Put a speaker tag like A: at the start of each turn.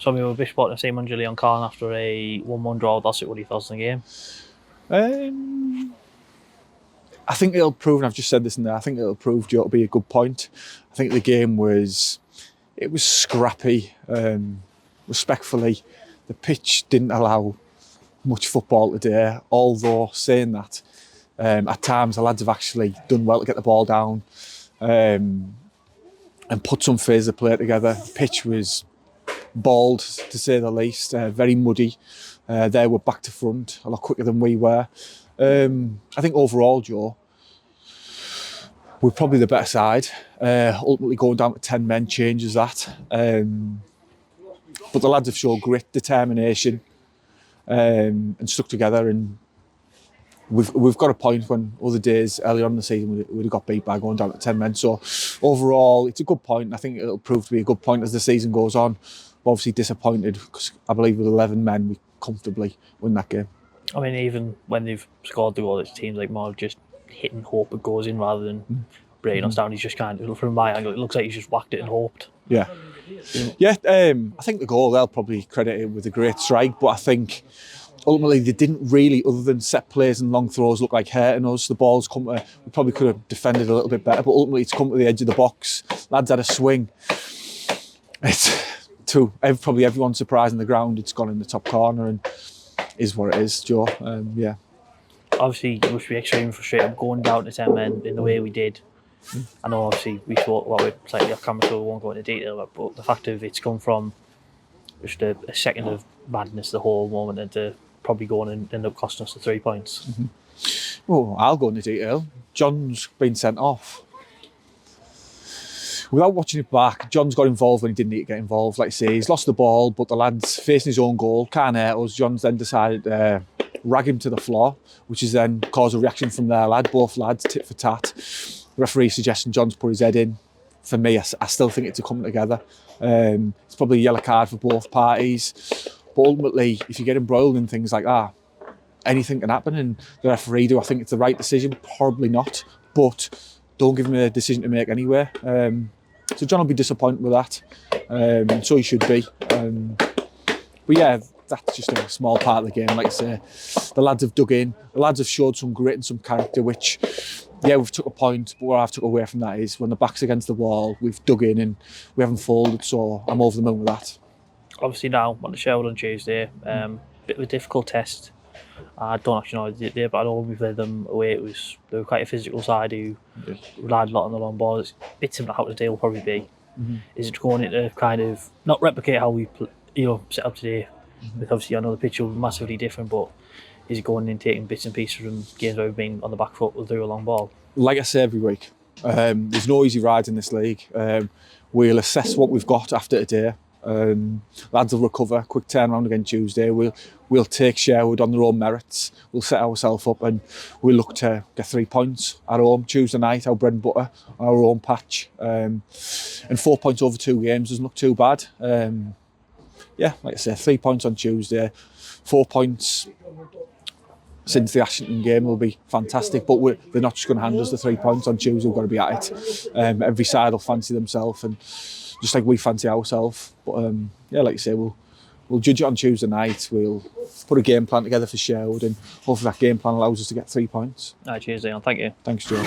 A: So we were Bishop Auckland FC manager Leon Carn after a 1-1 draw with Ossett. What do you thought of the game?
B: I think it'll prove, and I've just said this in there, I think it'll prove to be a good point. I think the game was scrappy, respectfully. The pitch didn't allow much football today, although saying that, at times the lads have actually done well to get the ball down and put some phase of play together. The pitch was bald, to say the least, very muddy. They were back to front a lot quicker than we were. I think overall, Joe, we're probably the better side. Ultimately going down to 10 men changes that. But the lads have shown grit, determination, and stuck together, and we've got a point when other days earlier on in the season we'd have got beat by going down to 10 men. So overall, it's a good point. I think it'll prove to be a good point as the season goes on. We're obviously disappointed because I believe with 11 men we comfortably win that game.
A: I mean, even when they've scored the goal, it seems like more just hitting hope it goes in rather than breaking us down. He's just kind of, from my angle, it looks like he's just whacked it and hoped.
B: Yeah. I think the goal, they'll probably credit it with a great strike, but I think ultimately they didn't really, other than set plays and long throws, look like hurting us. The ball's come to, we probably could have defended a little bit better, but ultimately it's come to the edge of the box. Lads had a swing. It's to probably everyone surprising the ground, it's gone in the top corner and is what it is, Joe.
A: Obviously, you must be extremely frustrated going down to 10 men in the way we did. I know, obviously, we thought, well, we're slightly off camera, so we won't go into detail, but the fact of it's come from just a second of madness the whole moment and to probably go on and end up costing us the 3 points.
B: Well, I'll go into detail. John's been sent off. Without watching it back, John's got involved when he didn't need to get involved. Like I say, he's lost the ball, but the lad's facing his own goal, can't hurt us. John's then decided to rag him to the floor, which has then caused a reaction from their lad, both lads, tit for tat. The referee suggesting John's put his head in. For me, I still think it's a coming together. It's probably a yellow card for both parties. But ultimately, if you get embroiled in things like that, anything can happen. And the referee, do I think it's the right decision? Probably not. But don't give him a decision to make anyway. So John will be disappointed with that. And so he should be. But yeah, that's just a small part of the game. Like I say, the lads have dug in. The lads have showed some grit and some character, which, yeah, we've took a point. But what I've took away from that is when the back's against the wall, we've dug in and we haven't folded. So I'm over the moon with that.
A: Obviously now, on the Sherwood on Tuesday, bit of a difficult test. I don't actually know the day, but I know when we played them away, they were quite a physical side who relied a lot on the long ball. It's a bit similar to how today will probably be. Is it going into kind of not replicate how we set up today? With obviously, I know the pitch will be massively different, but is it going in taking bits and pieces from games where we've been on the back foot with a long ball? Like
B: I say every week, there's no easy rides in this league. We'll assess what we've got after today. Lads will recover, quick turnaround again Tuesday. We'll take Sherwood on their own merits. We'll set ourselves up and we'll look to get 3 points at home Tuesday night, our bread and butter, on our own patch. And 4 points over 2 games doesn't look too bad. Yeah, like I say, 3 points on Tuesday, 4 points since the Ashington game will be fantastic, but they're not just going to hand us the 3 points on Tuesday. We've got to be at it. Every side will fancy themselves, and just like we fancy ourselves. But yeah, like you say, we'll judge it on Tuesday night. We'll put a game plan together for Sherwood, and hopefully that game plan allows us to get 3 points.
A: Cheers, Leon. Thank you.
B: Thanks, Joe.